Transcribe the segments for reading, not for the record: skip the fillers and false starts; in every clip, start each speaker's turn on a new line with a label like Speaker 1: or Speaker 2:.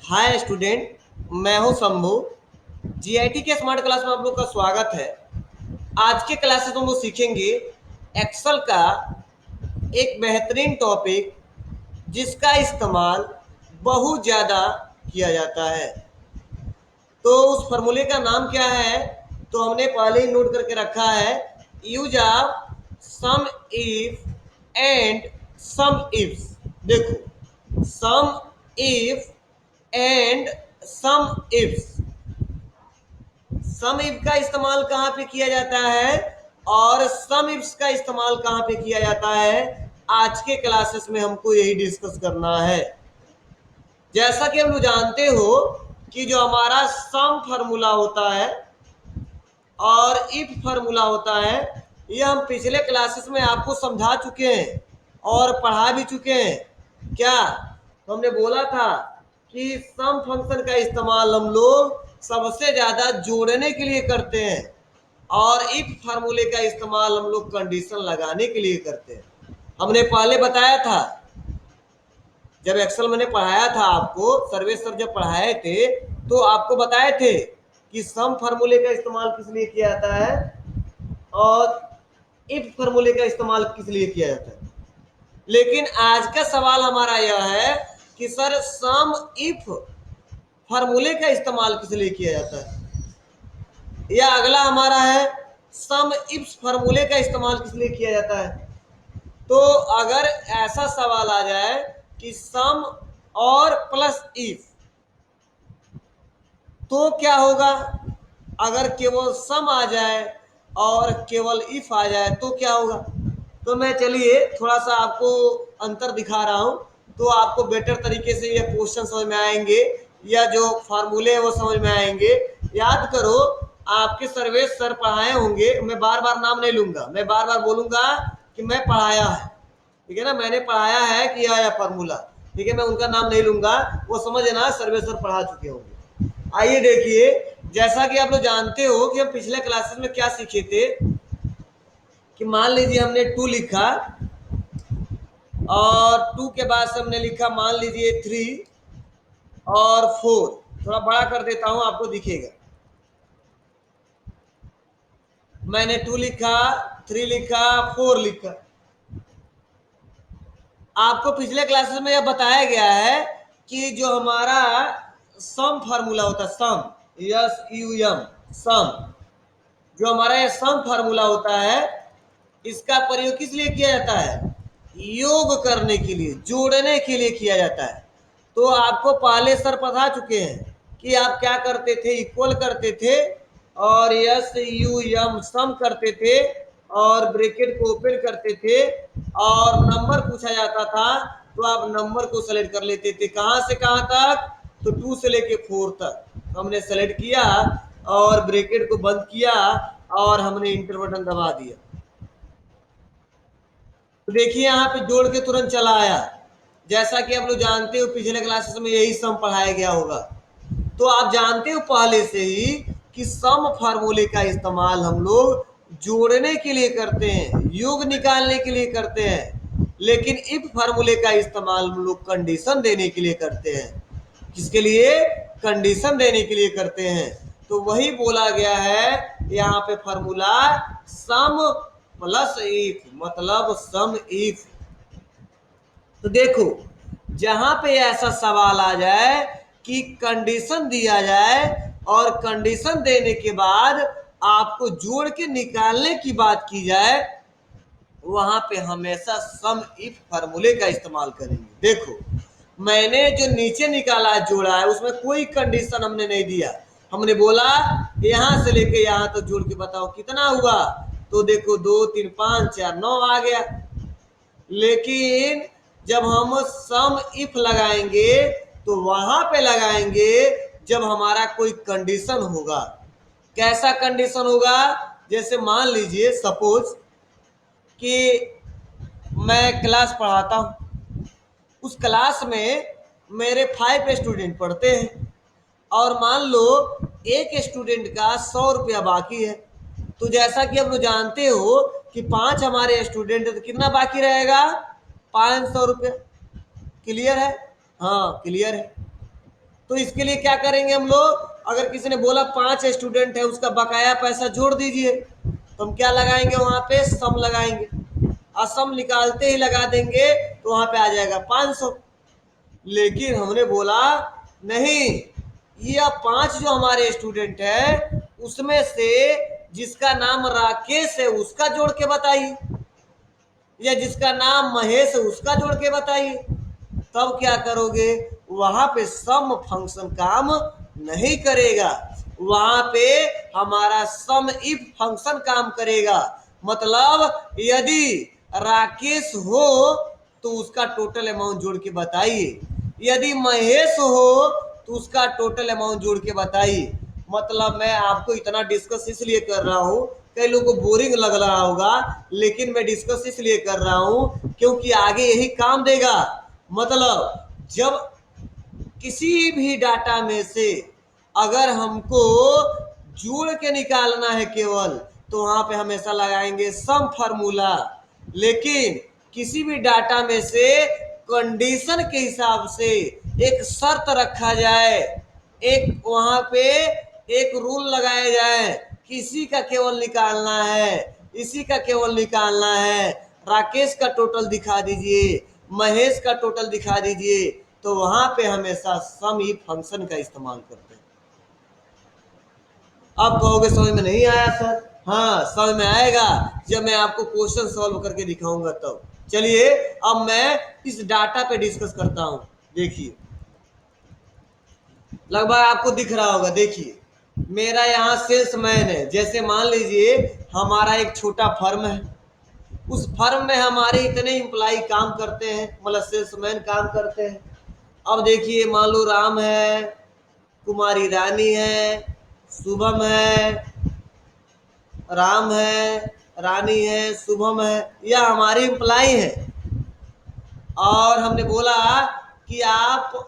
Speaker 1: Hi student, मैं हूं Shambhu. GIT के स्मार्ट क्लास में आप लोग का स्वागत है। आज के क्लासेस में हम लोग सीखेंगे एक्सेल का एक बेहतरीन टॉपिक जिसका इस्तेमाल बहुत ज़्यादा किया जाता है। तो उस फार्मूले का नाम क्या है? तो हमने पहले ही नोट करके रखा है, use of sum if and sum ifs. देखो, sum if and sum ifs. Sum if का इस्तेमाल कहाँ पे किया जाता है और सम इफ्स का इस्तेमाल कहाँ पे किया जाता है, आज के क्लासेस में हमको यही डिस्कस करना है। जैसा कि हम लोग जानते हो कि जो हमारा सम फार्मूला होता है और इफ फार्मूला होता है, ये हम पिछले क्लासेस में आपको समझा चुके हैं और पढ़ा भी चुके हैं। क्या तो हमने बोला था कि सम फंक्शन का इस्तेमाल हम लोग सबसे ज्यादा जोड़ने के लिए करते हैं और इफ फार्मूले का इस्तेमाल हम लोग कंडीशन लगाने के लिए करते हैं। हमने पहले बताया था, जब एक्सेल मैंने पढ़ाया था आपको, सर्वेश सर जब पढ़ाए थे तो आपको बताए थे कि सम फार्मूले का इस्तेमाल किस लिए किया जाता है और इफ फार्मूले का इस्तेमाल किस लिए किया जाता है। लेकिन आज का सवाल हमारा यह है कि सर सम इफ फार्मूले का इस्तेमाल किस लिए किया जाता है, या अगला हमारा है सम इफ फार्मूले का इस्तेमाल किस लिए किया जाता है। तो अगर ऐसा सवाल आ जाए कि सम और प्लस इफ, तो क्या होगा? अगर केवल सम आ जाए और केवल इफ आ जाए तो क्या होगा? तो मैं चलिए थोड़ा सा आपको अंतर दिखा रहा हूं, तो आपको बेटर तरीके से ये क्वेश्चन समझ में आएंगे या जो फार्मूले है वो समझ में आएंगे। याद करो, आपके सर्वेश सर पढ़ाए होंगे, मैं बार बार नाम नहीं लूंगा, मैं बार बार बोलूंगा कि मैं पढ़ाया है, ठीक है ना, मैंने पढ़ाया है कि यह फार्मूला, ठीक है, मैं उनका नाम नहीं लूंगा, वो समझ ना सर्वेश सर पढ़ा चुके होंगे। आइए देखिए, जैसा कि आप लोग जानते हो कि हम पिछले क्लासेस में क्या सीखे थे कि मान लीजिए हमने 2 लिखा और 2 के बाद से हमने लिखा मान लीजिए 3 और 4। थोड़ा बड़ा कर देता हूं, आपको दिखेगा। मैंने 2 लिखा, 3 लिखा, 4 लिखा। आपको पिछले क्लासेस में यह बताया गया है कि जो हमारा सम फार्मूला होता है, सम, यस यू एम, सम, जो हमारा ये सम फार्मूला होता है, इसका प्रयोग किस लिए किया जाता है? योग करने के लिए, जोड़ने के लिए किया जाता है। तो आपको पहले सर बता चुके हैं कि आप क्या करते थे, इक्वल करते थे और यस यू एम सम करते थे और ब्रैकेट को ओपन करते थे और नंबर पूछा जाता था तो आप नंबर को सेलेक्ट कर लेते थे। कहां से कहां तक? तो 2 से लेके 4 तक हमने सेलेक्ट किया और ब्रैकेट को बंद किया और हमने इंटर बटन दबा दिया। तो देखिए यहाँ पे जोड़ के तुरंत चला आया। जैसा कि आप लोग जानते हो पिछले क्लासेस में यही सम पढ़ाया गया होगा, तो आप जानते हो पहले से ही कि सम फार्मूले का इस्तेमाल हम लोग जोड़ने के लिए करते हैं, योग निकालने के लिए करते हैं। लेकिन इफ फार्मूले का इस्तेमाल हम लोग कंडीशन देने के लिए करते हैं। किसके लिए? कंडीशन देने के लिए करते हैं। तो वही बोला गया है यहाँ पे फार्मूला सम प्लस इफ, मतलब सम इफ। तो देखो, जहां पे ऐसा सवाल आ जाए कि कंडीशन दिया जाए और कंडीशन देने के बाद आपको जोड़ के निकालने की बात की जाए, वहां पे हमेशा सम इफ फार्मूले का इस्तेमाल करेंगे। देखो, मैंने जो नीचे निकाला जोड़ा है उसमें कोई कंडीशन हमने नहीं दिया। हमने बोला यहां से लेके यहां तक जोड़ के बताओ कितना हुआ, तो देखो 2 3 5 4 9 आ गया। लेकिन जब हम सम इफ लगाएंगे तो वहां पे लगाएंगे जब हमारा कोई कंडीशन होगा। कैसा कंडीशन होगा? जैसे मान लीजिए सपोज कि मैं क्लास पढ़ाता हूँ, उस क्लास में मेरे 5 स्टूडेंट पढ़ते हैं और मान लो एक स्टूडेंट का 100 रुपया बाकी है। तो जैसा कि आप लोग जानते हो कि 5 हमारे स्टूडेंट है तो कितना बाकी रहेगा? 500 रुपया। क्लियर है? हाँ क्लियर है। तो इसके लिए क्या करेंगे हम लोग, अगर किसी ने बोला 5 स्टूडेंट है, उसका बकाया पैसा जोड़ दीजिए, तो हम क्या लगाएंगे वहां पे, सम लगाएंगे, और सम निकालते ही लगा देंगे तो वहां पे आ जाएगा 500। लेकिन हमने बोला नहीं, ये 5 जो हमारे स्टूडेंट है उसमें से जिसका नाम राकेश है उसका जोड़ के बताइए, या जिसका नाम महेश है उसका जोड़ के बताइए। तब क्या करोगे, वहां पे सम फंक्शन काम नहीं करेगा, वहां पे हमारा सम इफ फंक्शन काम करेगा। मतलब यदि राकेश हो तो उसका टोटल अमाउंट जोड़ के बताइए, यदि महेश हो तो उसका टोटल अमाउंट जोड़ के बताइए। मतलब मैं आपको इतना डिस्कस इसलिए कर रहा हूं, कई लोगों को बोरिंग लग रहा होगा, लेकिन मैं डिस्कस इसलिए कर रहा हूं क्योंकि आगे यही काम देगा। मतलब जब किसी भी डाटा में से अगर हमको जोड़ के निकालना है केवल, तो वहां पे हमेशा लगाएंगे सम फार्मूला। लेकिन किसी भी डाटा में से कंडीशन के हिसाब से एक शर्त रखा जाए, एक वहां पे एक रूल लगाया जाए, किसी का केवल निकालना है, इसी का केवल निकालना है, राकेश का टोटल दिखा दीजिए, महेश का टोटल दिखा दीजिए, तो वहां पे हमेशा सम ही फंक्शन का इस्तेमाल करते हैं। आप कहोगे समझ में नहीं आया सर, हाँ समझ में आएगा जब मैं आपको क्वेश्चन सॉल्व करके दिखाऊंगा तब। चलिए अब मैं इस डाटा पे डिस्कस करता हूं। देखिए लगभग आपको दिख रहा होगा, देखिए मेरा यहाँ सेल्समैन है, जैसे मान लीजिए हमारा एक छोटा फर्म है, उस फर्म में हमारे इतने इम्प्लाई काम करते हैं, मतलब सेल्समैन काम करते हैं। अब देखिए मान लो राम है, कुमारी रानी है, शुभम है, राम है, रानी है, शुभम है, यह हमारी इम्प्लाई है। और हमने बोला कि आप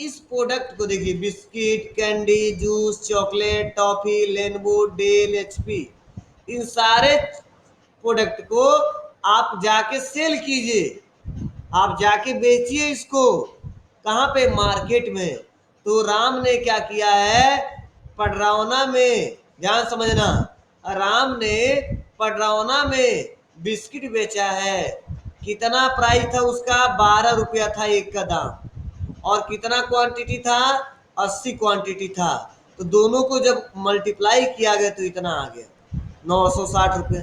Speaker 1: इस प्रोडक्ट को देखिए, biscuit, candy, juice, chocolate, toffee, Lenovo, Dell, HP, इन सारे प्रोडक्ट को आप जाके सेल कीजिए, आप जाके बेचिए इसको, कहाँ पे, मार्केट में। तो राम ने क्या किया है, पडरौना में, ध्यान समझना, राम ने पडरौना में बिस्किट बेचा है। कितना प्राइस था उसका, 12 रुपया था एक का दाम, और कितना क्वांटिटी था, 80 क्वांटिटी था। तो दोनों को जब मल्टीप्लाई किया गया तो इतना आ गया, 960 रुपये।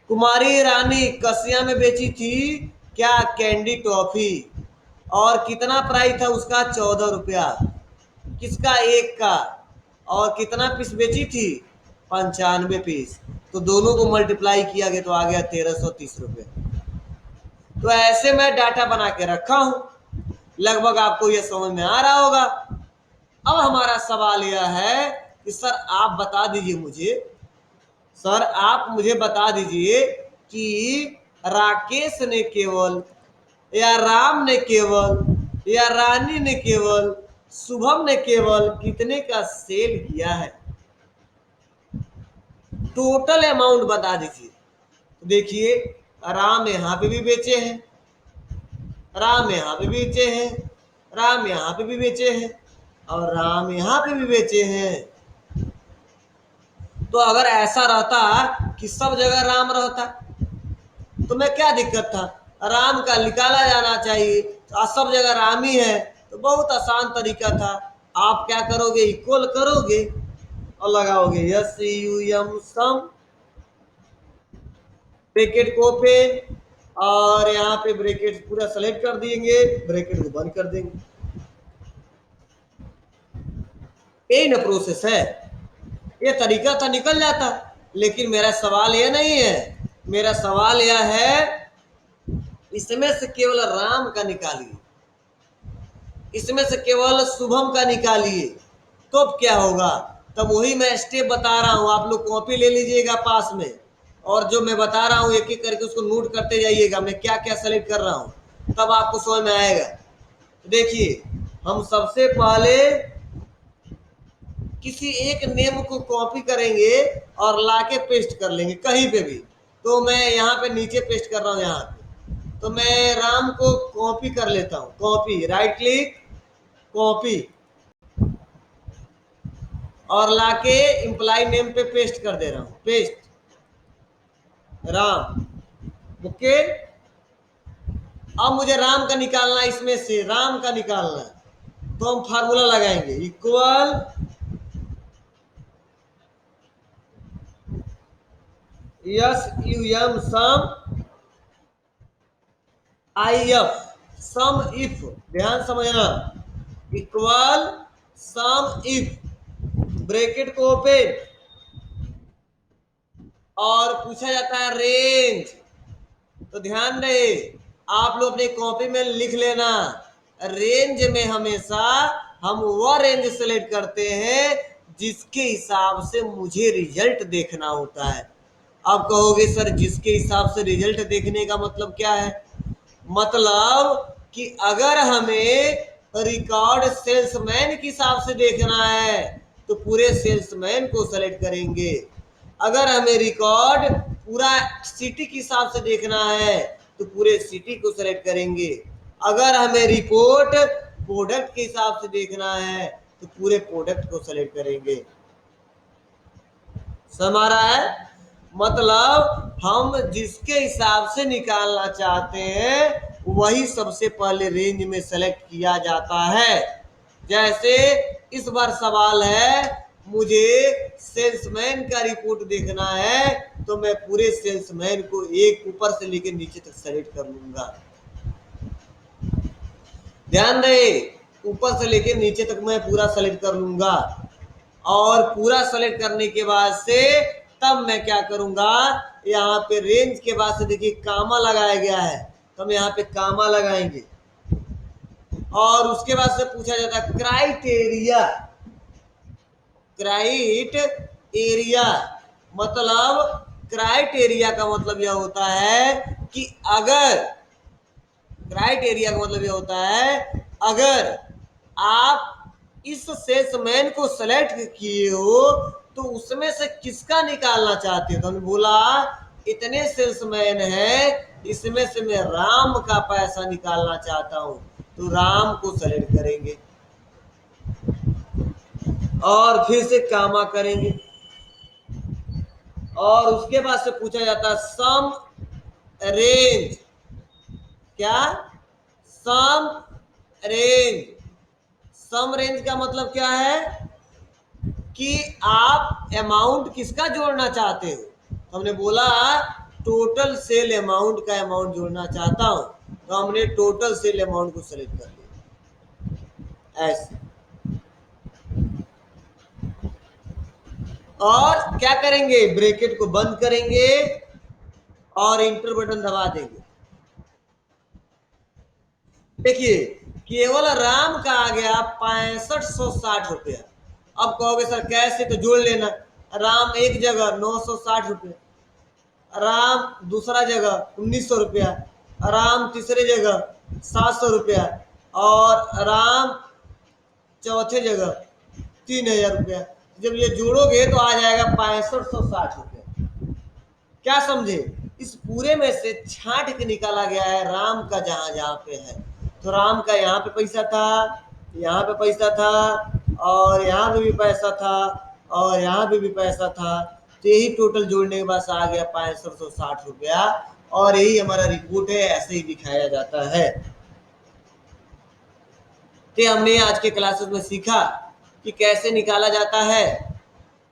Speaker 1: कुमारी रानी कसिया में बेची थी क्या, कैंडी टॉफी, और कितना प्राइस था उसका, 14 रुपया, किसका, एक का, और कितना पीस बेची थी, 95 पीस। तो दोनों को मल्टीप्लाई किया गया तो आ गया 1330 रुपये। तो ऐसे मैं डाटा बना के रखा हूं, लगभग आपको यह समझ में आ रहा होगा। अब हमारा सवाल यह है कि सर आप बता दीजिए मुझे, सर आप मुझे बता दीजिए कि राकेश ने केवल, या राम ने केवल, या रानी ने केवल, शुभम ने केवल कितने का सेल किया है, टोटल अमाउंट बता दीजिए। तो देखिए राम यहाँ पे भी बेचे हैं, राम यहाँ पे भी बेचे हैं, राम यहाँ पे भी बेचे हैं, और राम यहाँ पे भी बेचे हैं। तो अगर ऐसा रहता कि सब जगह राम रहता तो मैं क्या दिक्कत था, राम का निकाला जाना चाहिए, तो सब जगह राम ही है, तो बहुत आसान तरीका था। आप क्या करोगे, इक्वल करोगे और लगाओगे यस यू एम सम, ब्रैकेट को ओपन, और यहाँ पे ब्रैकेट पूरा सेलेक्ट कर देंगे, ब्रैकेट को बंद कर देंगे। यही ना प्रोसेस है, ये तरीका था, निकल जाता। लेकिन मेरा सवाल यह नहीं है, मेरा सवाल यह है इसमें से केवल राम का निकालिए, इसमें से केवल शुभम का निकालिए, तो क्या होगा। तब वही मैं स्टेप बता रहा हूं, आप लोग कॉपी ले लीजिएगा पास में, और जो मैं बता रहा हूं एक एक करके उसको नोट करते जाइएगा, मैं क्या क्या सेलेक्ट कर रहा हूं, तब आपको समझ में आएगा। तो देखिए हम सबसे पहले किसी एक नेम को कॉपी करेंगे और लाके पेस्ट कर लेंगे कहीं पे भी। तो मैं यहाँ पे नीचे पेस्ट कर रहा हूँ, यहाँ पे तो मैं राम को कॉपी कर लेता हूँ, कॉपी, राइट क्लिक, कॉपी, और लाके इंप्लाई नेम पे पेस्ट कर दे रहा हूं, पेस्ट राम। ओके, अब मुझे राम का निकालना है, इसमें से राम का निकालना है, तो हम फार्मूला लगाएंगे equal S U M sum I F, sum if, ध्यान समझना, इक्वल सम इफ, ब्रैकेट को ओपन, और पूछा जाता है रेंज। तो ध्यान रहे, आप लोग अपने कॉपी में लिख लेना, रेंज में हमेशा हम वह रेंज सेलेक्ट करते हैं जिसके हिसाब से मुझे रिजल्ट देखना होता है। आप कहोगे सर जिसके हिसाब से रिजल्ट देखने का मतलब क्या है? मतलब कि अगर हमें रिकॉर्ड सेल्समैन के हिसाब से देखना है तो पूरे सेल्समैन को सेलेक्ट करेंगे। अगर हमें रिकॉर्ड पूरा सिटी के हिसाब से देखना है तो पूरे सिटी को सेलेक्ट करेंगे। अगर हमें रिपोर्ट प्रोडक्ट के हिसाब से देखना है तो पूरे प्रोडक्ट को सेलेक्ट करेंगे। समझ रहा है? मतलब हम जिसके हिसाब से निकालना चाहते हैं वही सबसे पहले रेंज में सेलेक्ट किया जाता है। जैसे इस बार सवाल है, मुझे सेल्समैन का रिपोर्ट देखना है तो मैं पूरे सेल्समैन को एक ऊपर से लेकर नीचे तक सेलेक्ट कर लूंगा। ध्यान रहे, ऊपर से लेकर नीचे तक मैं पूरा सेलेक्ट कर लूंगा, और पूरा सेलेक्ट करने के बाद से तब मैं क्या करूंगा, यहाँ पे रेंज के बाद से देखिए कामा लगाया गया है, तो हम यहाँ पे कामा लगाएंगे। और उसके बाद से पूछा जाता है क्राइटेरिया, क्राइट एरिया, मतलब क्राइटेरिया का मतलब यह होता है कि अगर, क्राइटेरिया का मतलब यह होता है अगर आप इस सेल्समैन को सेलेक्ट किए हो तो उसमें से किसका निकालना चाहते हो। तो हमने बोला इतने सेल्समैन हैं, इसमें से मैं राम का पैसा निकालना चाहता हूं, तो राम को सेलेक्ट करेंगे और फिर से कामा करेंगे। और उसके बाद से पूछा जाता है सम रेंज, क्या? सम रेंज। सम रेंज का मतलब क्या है कि आप अमाउंट किसका जोड़ना चाहते हो। तो हमने बोला टोटल सेल अमाउंट का अमाउंट जोड़ना चाहता हूं, तो हमने टोटल सेल अमाउंट को सेलेक्ट कर लिया ऐसे। और क्या करेंगे, ब्रैकेट को बंद करेंगे और इंटर बटन दबा देंगे। देखिए केवल राम का आ गया 6560 रुपया। अब कहोगे सर कैसे, तो जोड़ लेना, राम एक जगह 960 रुपया, राम दूसरा जगह 1900 रुपया, राम तीसरे जगह 700 रुपया, और राम चौथे जगह 3000 रुपया। जब ये जोड़ोगे तो आ जाएगा 6560 रुपया। क्या समझे? इस पूरे में से छांट के निकाला गया है राम का जहां जहां पे है। तो राम का यहाँ पे पैसा था, यहाँ पे पैसा था, और यहाँ पे भी पैसा था, और यहाँ पे भी पैसा था। तो यही टोटल जोड़ने के बाद आ गया 6560 रुपया, और यही हमारा रिपोर्ट है, ऐसे ही दिखाया जाता है। तो हमने आज के क्लासेस में सीखा कि कैसे निकाला जाता है।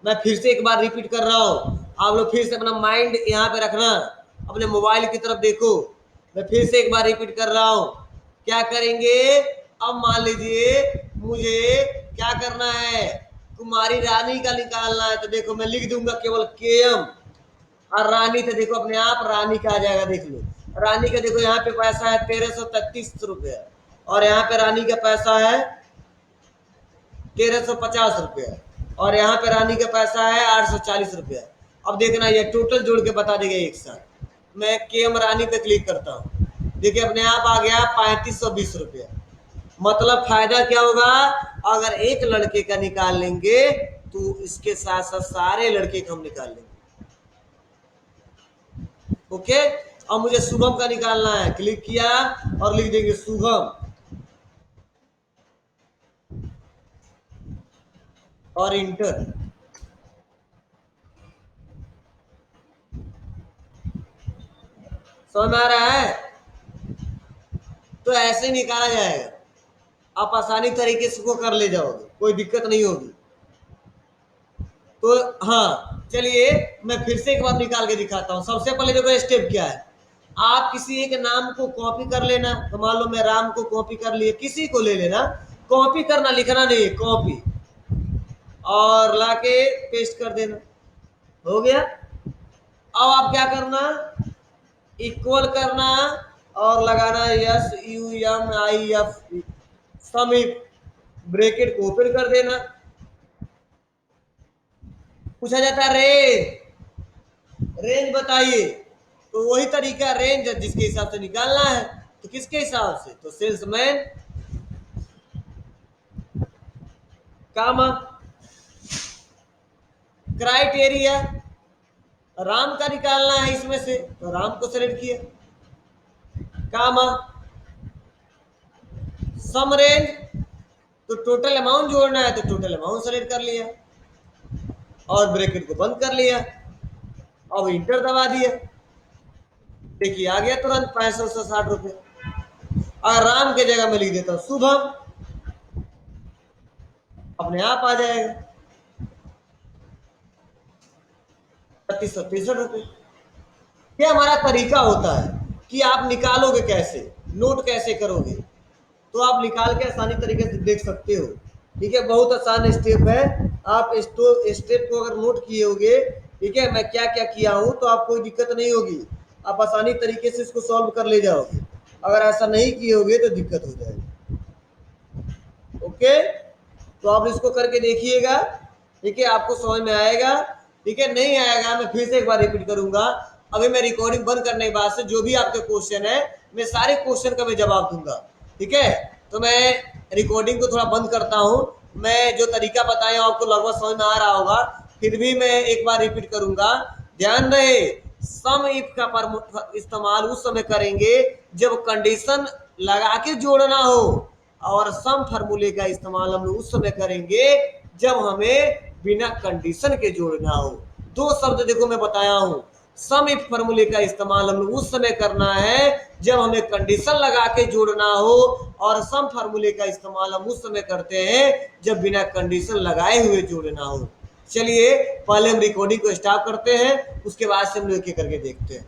Speaker 1: मैं फिर से एक बार रिपीट कर रहा हूँ, आप लोग फिर से अपना माइंड यहाँ पे रखना, अपने मोबाइल की तरफ देखो। मैं फिर से एक बार रिपीट कर रहा हूँ, क्या करेंगे। अब मान लीजिए मुझे क्या करना है, कुमारी रानी का निकालना है, तो देखो मैं लिख दूंगा केवल केएम, और रानी तो देखो अपने आप रानी का आ जाएगा। देख लो रानी का, देखो यहाँ पे पैसा है 1333 रुपया, और यहाँ पे रानी का पैसा है 1350 रुपया, और यहाँ पे रानी का पैसा है 840 रुपया। अब देखना ये टोटल जोड़ के बता देगा एक साथ। मैं केएम रानी पे क्लिक करता हूँ, देखिए अपने आप आ गया 3520 रुपया। मतलब फायदा क्या होगा, अगर एक लड़के का निकाल लेंगे तो इसके साथ साथ सारे लड़के का हम निकाल लेंगे। ओके, अब मुझे शुभम का निकालना है, क्लिक किया और लिख देंगे शुभम। और इंटर। समझ में आ रहा है? तो ऐसे ही निकाला जाएगा, आप आसानी तरीके से वो कर ले जाओगे, कोई दिक्कत नहीं होगी। तो हाँ चलिए मैं फिर से एक बार निकाल के दिखाता हूं। सबसे पहले देखो स्टेप क्या है, आप किसी एक नाम को कॉपी कर लेना। तो मान लो मैं राम को कॉपी कर लिए, किसी को ले लेना, कॉपी करना, लिखना नहीं, कॉपी, और लाके पेस्ट कर देना, हो गया। अब आप क्या करना, इक्वल करना और लगाना S U M I F, sum if, bracket को ओपन कर देना। पूछा जाता है रेंज, रेंज बताइए, तो वही तरीका रेंज जिसके हिसाब से निकालना है। तो किसके हिसाब से, तो सेल्समैन कामा, क्राइटेरिया, राम का निकालना है इसमें से, तो राम को सेलेक्ट किया, कामा, सम रेंज, तो टोटल अमाउंट जोड़ना है, तो टोटल अमाउंट सेलेक्ट कर लिया और ब्रैकेट को बंद कर लिया। अब इंटर दबा दिया, देखिए आ गया तुरंत 6560 रुपये। और राम के जगह में लिख देता हूं शुभम, अपने आप आ जाएगा 3663 रुपये। ये हमारा तरीका होता है कि आप निकालोगे कैसे, नोट कैसे करोगे। तो आप निकाल के आसानी तरीके से देख सकते हो। ठीक है, बहुत आसान स्टेप है। आप स्टेप को अगर नोट किए होगे, ठीक है, मैं क्या क्या किया हूं, तो आपको कोई दिक्कत नहीं होगी, आप आसानी तरीके से इसको सॉल्व कर ले जाओगे। अगर ऐसा नहीं किए होगे तो दिक्कत हो जाएगी। ओके, तो आप इसको करके देखिएगा, ठीक है, आपको समझ में आएगा। ठीक है, नहीं आएगा मैं फिर से एक बार रिपीट करूंगा। अभी मैं रिकॉर्डिंग बंद करने के बाद से जो भी आपके क्वेश्चन है, मैं सारे क्वेश्चन का मैं जवाब दूंगा। ठीक है, तो मैं रिकॉर्डिंग को थोड़ा बंद करता हूं। मैं जो तरीका बताया आपको लगभग समझ में आ रहा होगा, फिर भी मैं एक बार रिपीट करूंगा। ध्यान रहे, सम इफ का इस्तेमाल उस समय करेंगे जब कंडीशन लगा के जोड़ना हो, और सम फार्मूले का इस्तेमाल हम लोग उस समय करेंगे जब हमें बिना कंडीशन के जोड़ना हो। दो शब्द देखो मैं बताया हूं, सम इफ फार्मूले का इस्तेमाल हम लोग उस समय करना है जब हमें कंडीशन लगा के जोड़ना हो, और सम फार्मूले का इस्तेमाल हम उस समय करते हैं जब बिना कंडीशन लगाए हुए जोड़ना हो। चलिए पहले हम रिकॉर्डिंग को स्टॉप करते हैं, उसके बाद से हम लोग एक करके देखते हैं।